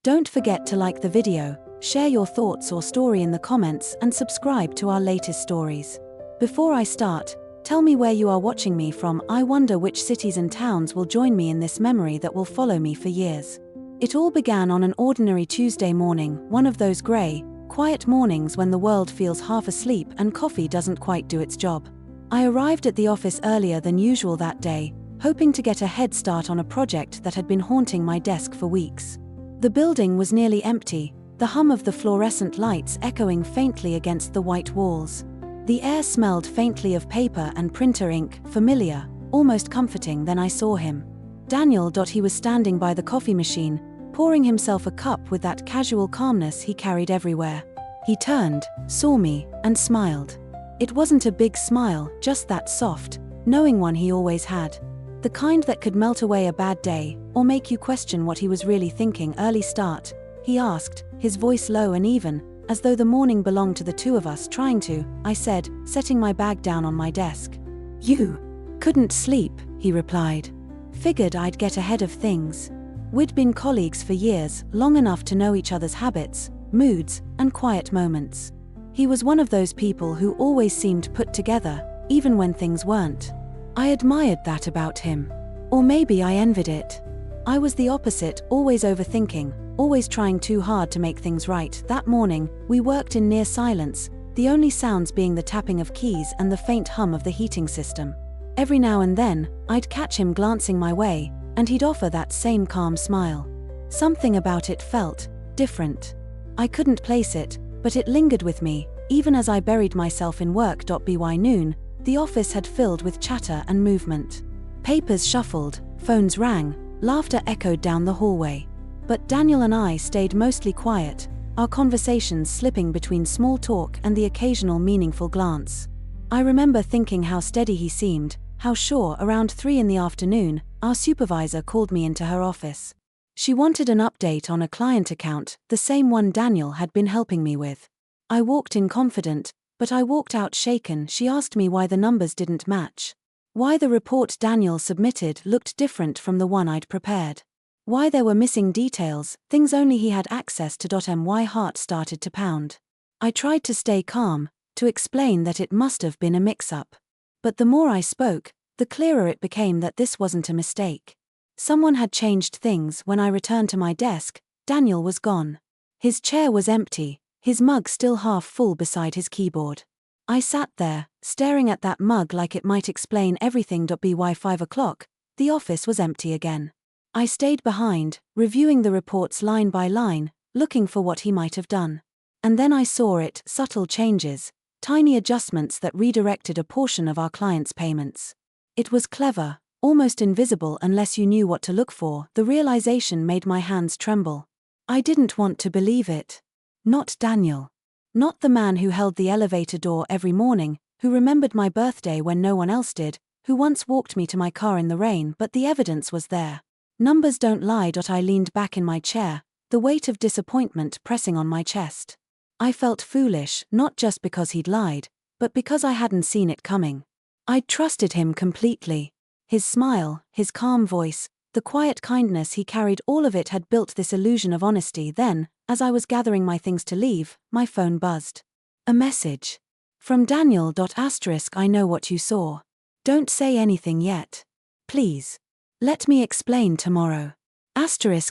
Don't forget to like the video, share your thoughts or story in the comments and subscribe to our latest stories. Before I start, tell me where you are watching me from. I wonder which cities and towns will join me in this memory that will follow me for years. It all began on an ordinary Tuesday morning, one of those grey, quiet mornings when the world feels half asleep and coffee doesn't quite do its job. I arrived at the office earlier than usual that day, hoping to get a head start on a project that had been haunting my desk for weeks. The building was nearly empty, the hum of the fluorescent lights echoing faintly against the white walls. The air smelled faintly of paper and printer ink, familiar, almost comforting. Then I saw him. Daniel. He was standing by the coffee machine, pouring himself a cup with that casual calmness he carried everywhere. He turned, saw me, and smiled. It wasn't a big smile, just that soft, knowing one he always had. The kind that could melt away a bad day, or make you question what he was really thinking. Early start, he asked, his voice low and even, as though the morning belonged to the two of us. Trying to, I said, setting my bag down on my desk. You couldn't sleep, he replied. Figured I'd get ahead of things. We'd been colleagues for years, long enough to know each other's habits, moods, and quiet moments. He was one of those people who always seemed put together, even when things weren't. I admired that about him. Or maybe I envied it. I was the opposite, always overthinking, always trying too hard to make things right. That morning, we worked in near silence, the only sounds being the tapping of keys and the faint hum of the heating system. Every now and then, I'd catch him glancing my way, and he'd offer that same calm smile. Something about it felt different. I couldn't place it, but it lingered with me, even as I buried myself in work. By noon, the office had filled with chatter and movement. Papers shuffled, phones rang, laughter echoed down the hallway. But Daniel and I stayed mostly quiet, our conversations slipping between small talk and the occasional meaningful glance. I remember thinking how steady he seemed, how sure. Around 3 in the afternoon, our supervisor called me into her office. She wanted an update on a client account, the same one Daniel had been helping me with. I walked in confident, but I walked out shaken. She asked me why the numbers didn't match. Why the report Daniel submitted looked different from the one I'd prepared. Why there were missing details, things only he had access to. My heart started to pound. I tried to stay calm, to explain that it must have been a mix-up. But the more I spoke, the clearer it became that this wasn't a mistake. Someone had changed things. When I returned to my desk, Daniel was gone. His chair was empty, his mug still half full beside his keyboard. I sat there, staring at that mug like it might explain everything. By 5 o'clock, the office was empty again. I stayed behind, reviewing the reports line by line, looking for what he might have done. And then I saw it, subtle changes, tiny adjustments that redirected a portion of our client's payments. It was clever, almost invisible unless you knew what to look for. The realization made my hands tremble. I didn't want to believe it. Not Daniel. Not the man who held the elevator door every morning, who remembered my birthday when no one else did, who once walked me to my car in the rain. But the evidence was there. Numbers don't lie. I leaned back in my chair, the weight of disappointment pressing on my chest. I felt foolish, not just because he'd lied, but because I hadn't seen it coming. I'd trusted him completely. His smile, his calm voice, the quiet kindness he carried, all of it had built this illusion of honesty. Then, as I was gathering my things to leave, my phone buzzed. A message. From Daniel. I know what you saw. Don't say anything yet. Please. Let me explain tomorrow.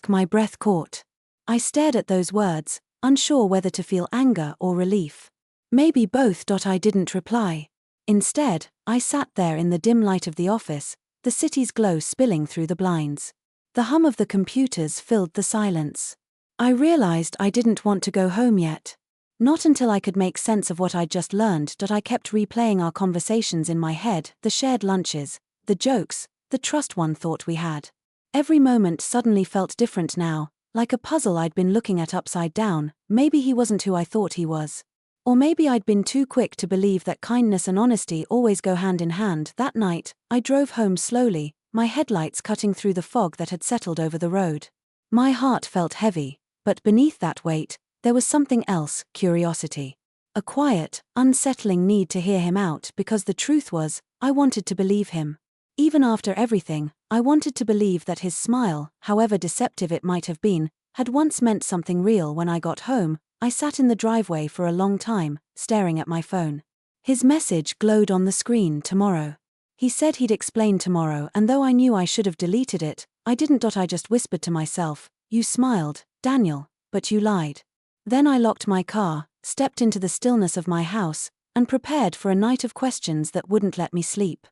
My breath caught. I stared at those words, unsure whether to feel anger or relief. Maybe both. I didn't reply. Instead, I sat there in the dim light of the office, the city's glow spilling through the blinds. The hum of the computers filled the silence. I realized I didn't want to go home yet. Not until I could make sense of what I'd just learned. I kept replaying our conversations in my head, the shared lunches, the jokes, the trust one thought we had. Every moment suddenly felt different now, like a puzzle I'd been looking at upside down. Maybe he wasn't who I thought he was. Or maybe I'd been too quick to believe that kindness and honesty always go hand in hand. That night, I drove home slowly, my headlights cutting through the fog that had settled over the road. My heart felt heavy, but beneath that weight, there was something else, curiosity. A quiet, unsettling need to hear him out, because the truth was, I wanted to believe him. Even after everything, I wanted to believe that his smile, however deceptive it might have been, had once meant something real. When I got home, I sat in the driveway for a long time, staring at my phone. His message glowed on the screen: tomorrow. He said he'd explain tomorrow, and though I knew I should have deleted it, I didn't. I just whispered to myself, "You smiled, Daniel, but you lied." Then I locked my car, stepped into the stillness of my house, and prepared for a night of questions that wouldn't let me sleep.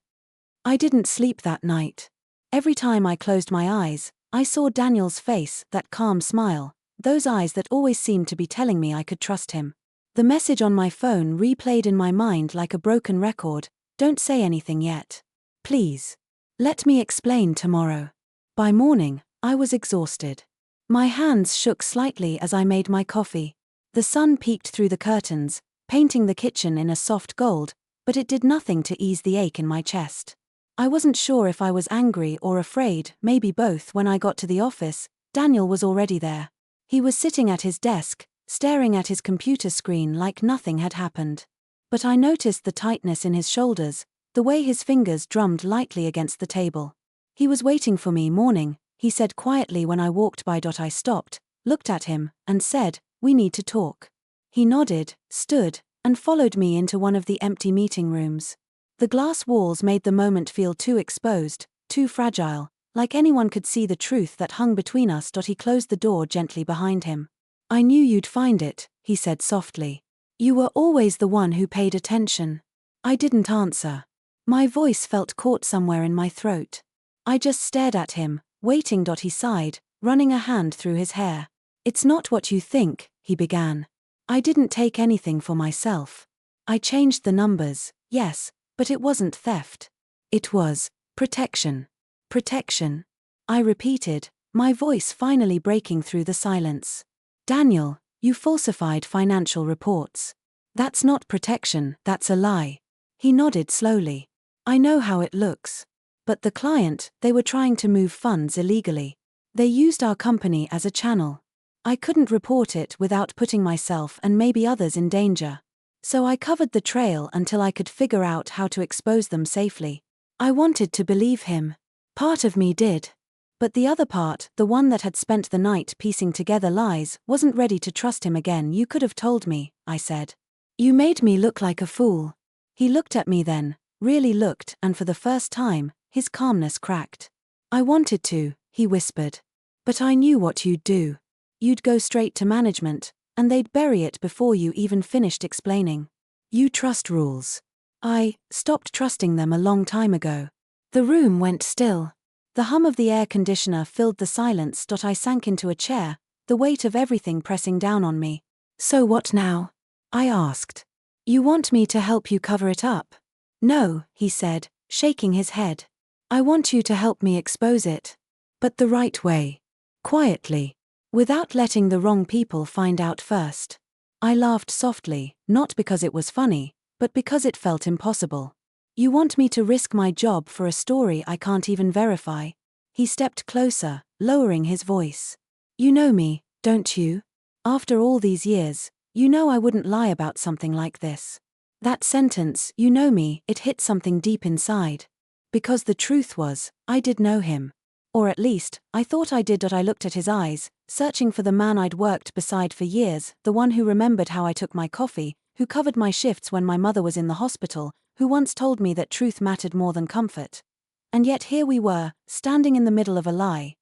I didn't sleep that night. Every time I closed my eyes, I saw Daniel's face, that calm smile, those eyes that always seemed to be telling me I could trust him. The message on my phone replayed in my mind like a broken record: "Don't say anything yet. Please. Let me explain tomorrow." By morning, I was exhausted. My hands shook slightly as I made my coffee. The sun peeked through the curtains, painting the kitchen in a soft gold, but it did nothing to ease the ache in my chest. I wasn't sure if I was angry or afraid, maybe both. When I got to the office, Daniel was already there. He was sitting at his desk, staring at his computer screen like nothing had happened. But I noticed the tightness in his shoulders, the way his fingers drummed lightly against the table. "He was waiting for me." "Morning," he said quietly when I walked by. I stopped, looked at him, and said, "We need to talk." He nodded, stood, and followed me into one of the empty meeting rooms. The glass walls made the moment feel too exposed, too fragile, like anyone could see the truth that hung between us. He closed the door gently behind him. "I knew you'd find it," he said softly. "You were always the one who paid attention." I didn't answer. My voice felt caught somewhere in my throat. I just stared at him, waiting. He sighed, running a hand through his hair. "It's not what you think," he began. "I didn't take anything for myself. I changed the numbers, yes, but it wasn't theft. It was protection." "Protection?" I repeated, my voice finally breaking through the silence. "Daniel, you falsified financial reports. That's not protection, that's a lie." He nodded slowly. "I know how it looks. But the client, they were trying to move funds illegally. They used our company as a channel. I couldn't report it without putting myself and maybe others in danger. So I covered the trail until I could figure out how to expose them safely." I wanted to believe him. Part of me did. But the other part, the one that had spent the night piecing together lies, wasn't ready to trust him again. "You could have told me," I said. "You made me look like a fool." He looked at me then, really looked, and for the first time, his calmness cracked. "I wanted to," he whispered. "But I knew what you'd do. You'd go straight to management, and they'd bury it before you even finished explaining. You trust rules. I stopped trusting them a long time ago." The room went still. The hum of the air conditioner filled the silence. I sank into a chair, the weight of everything pressing down on me. "So what now?" I asked. "You want me to help you cover it up?" "No," he said, shaking his head. "I want you to help me expose it. But the right way. Quietly. Without letting the wrong people find out first." I laughed softly, not because it was funny, but because it felt impossible. "You want me to risk my job for a story I can't even verify?" He stepped closer, lowering his voice. "You know me, don't you? After all these years, you know I wouldn't lie about something like this." That sentence, "you know me," it hit something deep inside. Because the truth was, I did know him. Or at least, I thought I did. I looked at his eyes, searching for the man I'd worked beside for years, the one who remembered how I took my coffee, who covered my shifts when my mother was in the hospital, who once told me that truth mattered more than comfort. And yet here we were, standing in the middle of a lie.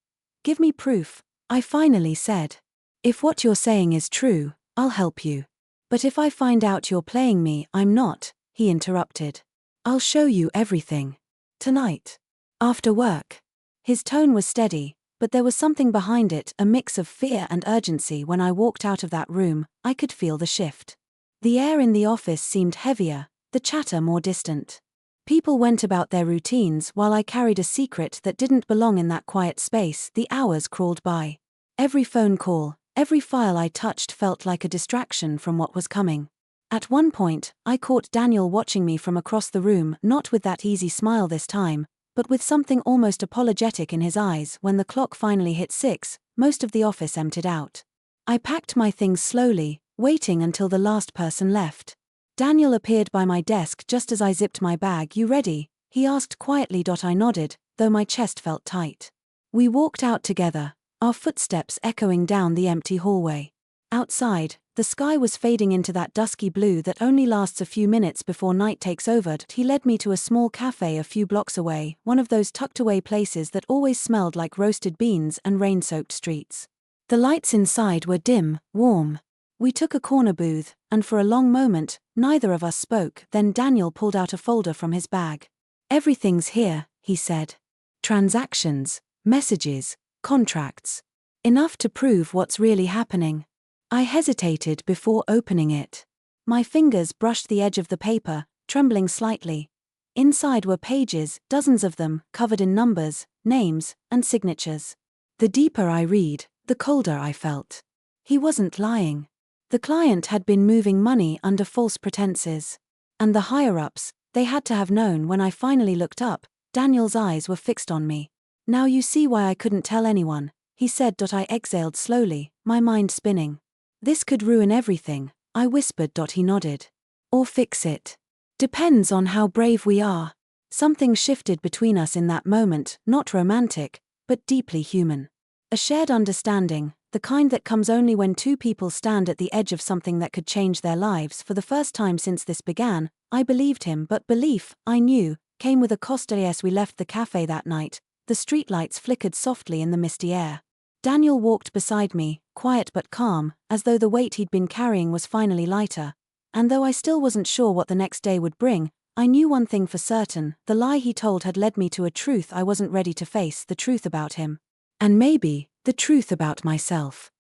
"Give me proof," I finally said. "If what you're saying is true, I'll help you. But if I find out you're playing me, I'm not," he interrupted. "I'll show you everything. Tonight. After work." His tone was steady, but there was something behind it, a mix of fear and urgency. When I walked out of that room, I could feel the shift. The air in the office seemed heavier, the chatter more distant. People went about their routines while I carried a secret that didn't belong in that quiet space. The hours crawled by. Every phone call, every file I touched felt like a distraction from what was coming. At one point, I caught Daniel watching me from across the room, not with that easy smile this time, but with something almost apologetic in his eyes. When the clock finally hit 6, most of the office emptied out. I packed my things slowly, waiting until the last person left. Daniel appeared by my desk just as I zipped my bag. "You ready?" he asked quietly. I nodded, though my chest felt tight. We walked out together, our footsteps echoing down the empty hallway. Outside, the sky was fading into that dusky blue that only lasts a few minutes before night takes over. He led me to a small cafe a few blocks away, one of those tucked-away places that always smelled like roasted beans and rain-soaked streets. The lights inside were dim, warm. We took a corner booth, and for a long moment, neither of us spoke. Then Daniel pulled out a folder from his bag. "Everything's here," he said. "Transactions, messages, contracts. Enough to prove what's really happening." I hesitated before opening it. My fingers brushed the edge of the paper, trembling slightly. Inside were pages, dozens of them, covered in numbers, names, and signatures. The deeper I read, the colder I felt. He wasn't lying. The client had been moving money under false pretenses. And the higher-ups, they had to have known. When I finally looked up, Daniel's eyes were fixed on me. "Now you see why I couldn't tell anyone," he said. I exhaled slowly, my mind spinning. "This could ruin everything," I whispered. He nodded. "Or fix it. Depends on how brave we are." Something shifted between us in that moment, not romantic, but deeply human. A shared understanding, the kind that comes only when two people stand at the edge of something that could change their lives. For the first time since this began, I believed him, but belief, I knew, came with a cost. As we left the cafe that night, the streetlights flickered softly in the misty air. Daniel walked beside me, quiet but calm, as though the weight he'd been carrying was finally lighter. And though I still wasn't sure what the next day would bring, I knew one thing for certain: the lie he told had led me to a truth I wasn't ready to face, the truth about him. And maybe, the truth about myself.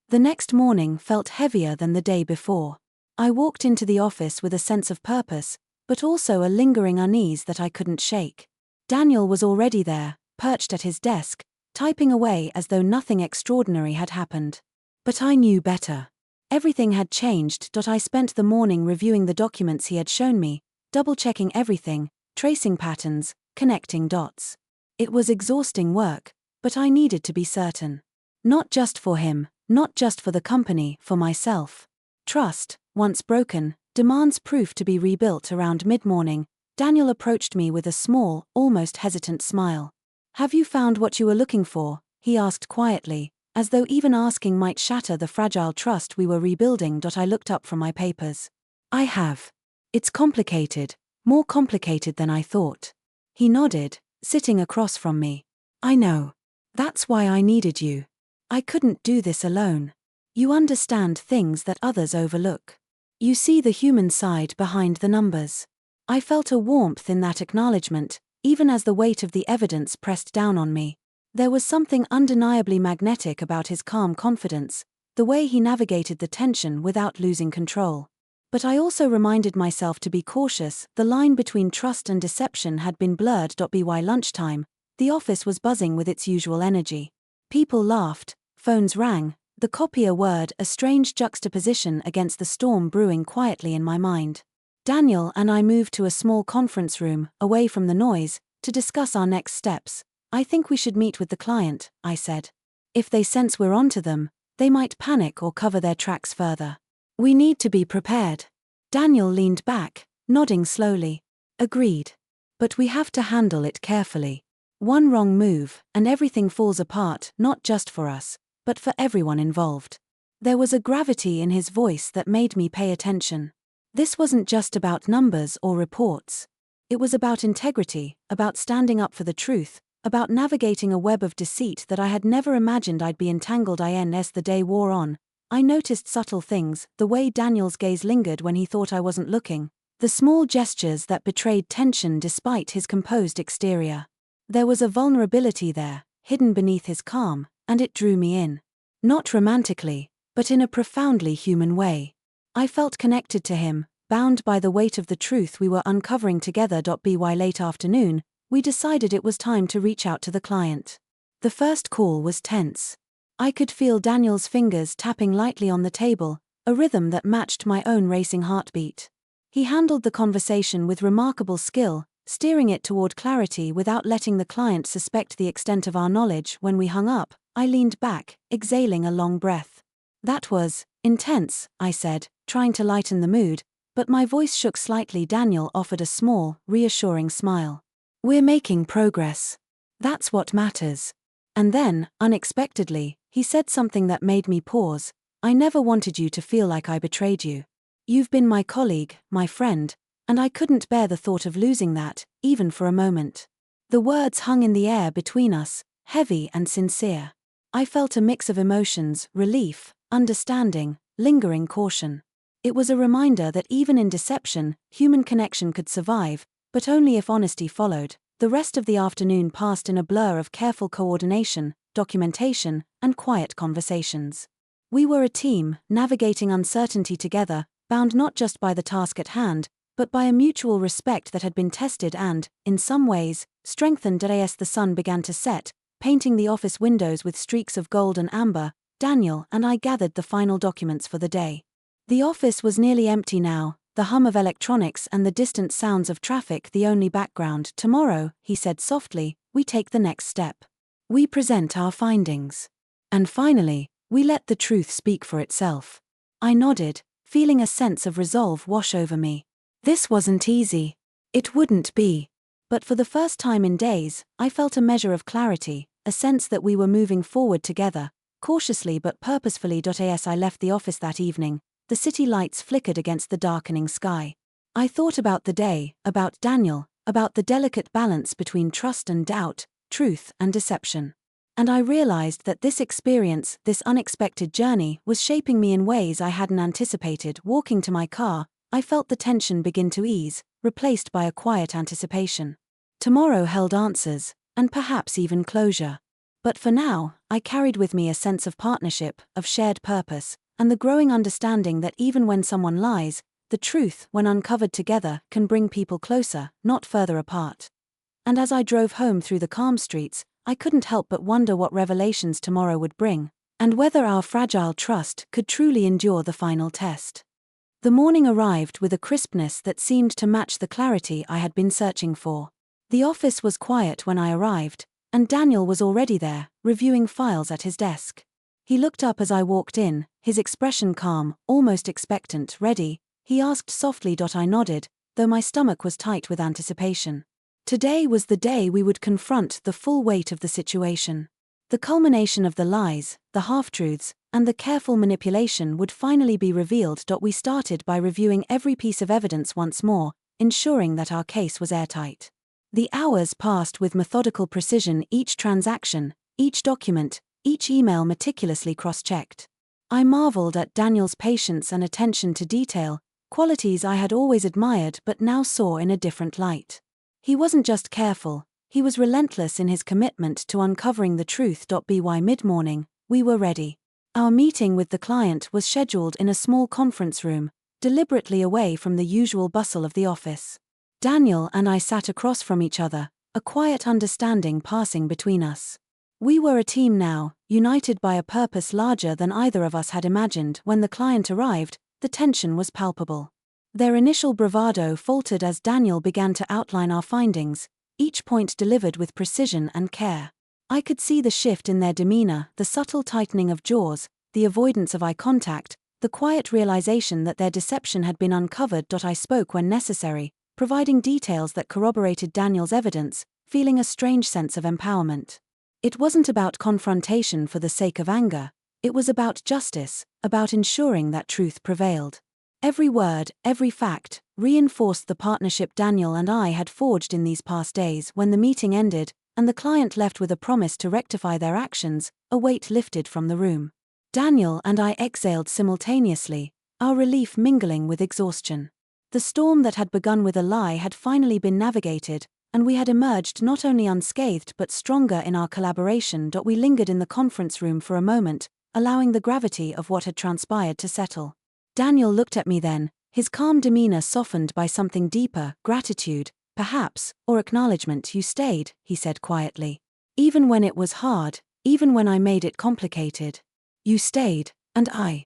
The next morning felt heavier than the day before. I walked into the office with a sense of purpose, but also a lingering unease that I couldn't shake. Daniel was already there, perched at his desk, typing away as though nothing extraordinary had happened. But I knew better. Everything had changed. I spent the morning reviewing the documents he had shown me, double-checking everything, tracing patterns, connecting dots. It was exhausting work, but I needed to be certain. Not just for him, not just for the company, for myself. Trust, once broken, demands proof to be rebuilt. Around mid-morning, Daniel approached me with a small, almost hesitant smile. "Have you found what you were looking for?" he asked quietly, as though even asking might shatter the fragile trust we were rebuilding. I looked up from my papers. "I have. It's complicated, more complicated than I thought." He nodded, sitting across from me. "I know. That's why I needed you. I couldn't do this alone. You understand things that others overlook. You see the human side behind the numbers." I felt a warmth in that acknowledgement, even as the weight of the evidence pressed down on me. There was something undeniably magnetic about his calm confidence, the way he navigated the tension without losing control. But I also reminded myself to be cautious. The line between trust and deception had been blurred. By lunchtime, the office was buzzing with its usual energy. People laughed, phones rang, the copier whirred, a strange juxtaposition against the storm brewing quietly in my mind. Daniel and I moved to a small conference room, away from the noise, to discuss our next steps. "I think we should meet with the client," I said. "If they sense we're onto them, they might panic or cover their tracks further. We need to be prepared." Daniel leaned back, nodding slowly. "Agreed. But we have to handle it carefully. One wrong move, and everything falls apart, not just for us, but for everyone involved." There was a gravity in his voice that made me pay attention. This wasn't just about numbers or reports. It was about integrity, about standing up for the truth, about navigating a web of deceit that I had never imagined I'd be entangled in. As the day wore on, I noticed subtle things: the way Daniel's gaze lingered when he thought I wasn't looking, the small gestures that betrayed tension despite his composed exterior. There was a vulnerability there, hidden beneath his calm, and it drew me in. Not romantically, but in a profoundly human way. I felt connected to him, bound by the weight of the truth we were uncovering together. By late afternoon, we decided it was time to reach out to the client. The first call was tense. I could feel Daniel's fingers tapping lightly on the table, a rhythm that matched my own racing heartbeat. He handled the conversation with remarkable skill, steering it toward clarity without letting the client suspect the extent of our knowledge. When we hung up, I leaned back, exhaling a long breath. "That was intense," I said, trying to lighten the mood, but my voice shook slightly. Daniel offered a small, reassuring smile. "We're making progress. That's what matters." And then, unexpectedly, he said something that made me pause. "I never wanted you to feel like I betrayed you. You've been my colleague, my friend, and I couldn't bear the thought of losing that, even for a moment." The words hung in the air between us, heavy and sincere. I felt a mix of emotions: relief, understanding, lingering caution. It was a reminder that even in deception, human connection could survive, but only if honesty followed. The rest of the afternoon passed in a blur of careful coordination, documentation, and quiet conversations. We were a team, navigating uncertainty together, bound not just by the task at hand, but by a mutual respect that had been tested and, in some ways, strengthened as the sun began to set, painting the office windows with streaks of gold and amber. Daniel and I gathered the final documents for the day. The office was nearly empty now, the hum of electronics and the distant sounds of traffic the only background. "Tomorrow," he said softly, "we take the next step. We present our findings. And finally, we let the truth speak for itself." I nodded, feeling a sense of resolve wash over me. This wasn't easy. It wouldn't be. But for the first time in days, I felt a measure of clarity, a sense that we were moving forward together, cautiously but purposefully. As I left the office that evening, the city lights flickered against the darkening sky. I thought about the day, about Daniel, about the delicate balance between trust and doubt, truth and deception. And I realized that this experience, this unexpected journey, was shaping me in ways I hadn't anticipated. Walking to my car, I felt the tension begin to ease, replaced by a quiet anticipation. Tomorrow held answers, and perhaps even closure. But for now, I carried with me a sense of partnership, of shared purpose, and the growing understanding that even when someone lies, the truth, when uncovered together, can bring people closer, not further apart. And as I drove home through the calm streets, I couldn't help but wonder what revelations tomorrow would bring, and whether our fragile trust could truly endure the final test. The morning arrived with a crispness that seemed to match the clarity I had been searching for. The office was quiet when I arrived, and Daniel was already there, reviewing files at his desk. He looked up as I walked in, his expression calm, almost expectant. "Ready?" he asked softly. I nodded, though my stomach was tight with anticipation. Today was the day we would confront the full weight of the situation. The culmination of the lies, the half-truths, and the careful manipulation would finally be revealed. We started by reviewing every piece of evidence once more, ensuring that our case was airtight. The hours passed with methodical precision, each transaction, each document, each email meticulously cross-checked. I marveled at Daniel's patience and attention to detail, qualities I had always admired but now saw in a different light. He wasn't just careful, he was relentless in his commitment to uncovering the truth. By mid-morning, we were ready. Our meeting with the client was scheduled in a small conference room, deliberately away from the usual bustle of the office. Daniel and I sat across from each other, a quiet understanding passing between us. We were a team now, united by a purpose larger than either of us had imagined. When the client arrived, the tension was palpable. Their initial bravado faltered as Daniel began to outline our findings, each point delivered with precision and care. I could see the shift in their demeanor, the subtle tightening of jaws, the avoidance of eye contact, the quiet realization that their deception had been uncovered. I spoke when necessary, providing details that corroborated Daniel's evidence, feeling a strange sense of empowerment. It wasn't about confrontation for the sake of anger, it was about justice, about ensuring that truth prevailed. Every word, every fact, reinforced the partnership Daniel and I had forged in these past days. When the meeting ended, and the client left with a promise to rectify their actions, a weight lifted from the room. Daniel and I exhaled simultaneously, our relief mingling with exhaustion. The storm that had begun with a lie had finally been navigated, and we had emerged not only unscathed but stronger in our collaboration. We lingered in the conference room for a moment, allowing the gravity of what had transpired to settle. Daniel looked at me then, his calm demeanor softened by something deeper, gratitude, perhaps, or acknowledgement. "You stayed," he said quietly. "Even when it was hard, even when I made it complicated. You stayed, and I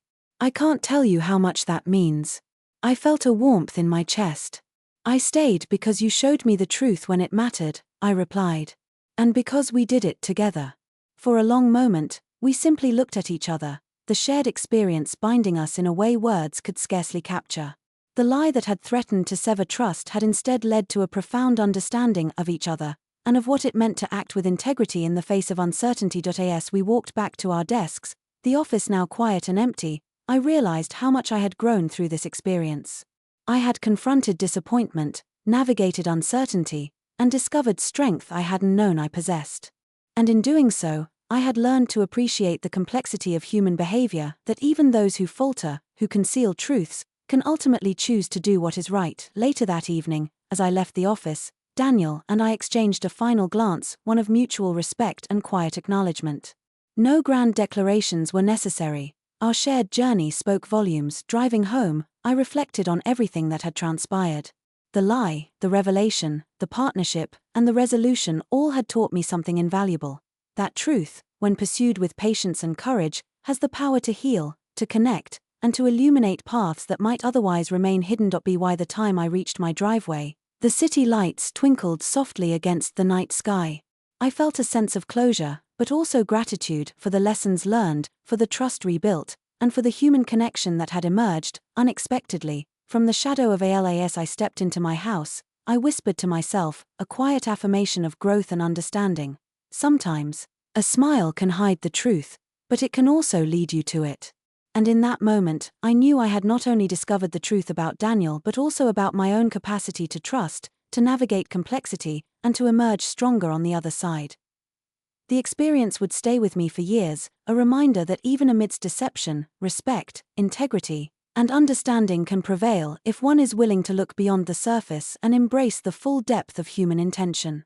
can't tell you how much that means." I felt a warmth in my chest. "I stayed because you showed me the truth when it mattered," I replied. "And because we did it together." For a long moment, we simply looked at each other, the shared experience binding us in a way words could scarcely capture. The lie that had threatened to sever trust had instead led to a profound understanding of each other, and of what it meant to act with integrity in the face of uncertainty. As we walked back to our desks, the office now quiet and empty, I realized how much I had grown through this experience. I had confronted disappointment, navigated uncertainty, and discovered strength I hadn't known I possessed. And in doing so, I had learned to appreciate the complexity of human behavior, that even those who falter, who conceal truths, can ultimately choose to do what is right. Later that evening, as I left the office, Daniel and I exchanged a final glance, one of mutual respect and quiet acknowledgement. No grand declarations were necessary. Our shared journey spoke volumes. Driving home, I reflected on everything that had transpired. The lie, the revelation, the partnership, and the resolution all had taught me something invaluable. That truth, when pursued with patience and courage, has the power to heal, to connect, and to illuminate paths that might otherwise remain hidden. By the time I reached my driveway, the city lights twinkled softly against the night sky. I felt a sense of closure, but also gratitude for the lessons learned, for the trust rebuilt, and for the human connection that had emerged, unexpectedly, from the shadow of ALAS. I stepped into my house. I whispered to myself, a quiet affirmation of growth and understanding. Sometimes, a smile can hide the truth, but it can also lead you to it. And in that moment, I knew I had not only discovered the truth about Daniel but also about my own capacity to trust, to navigate complexity, and to emerge stronger on the other side. The experience would stay with me for years, a reminder that even amidst deception, respect, integrity, and understanding can prevail if one is willing to look beyond the surface and embrace the full depth of human intention.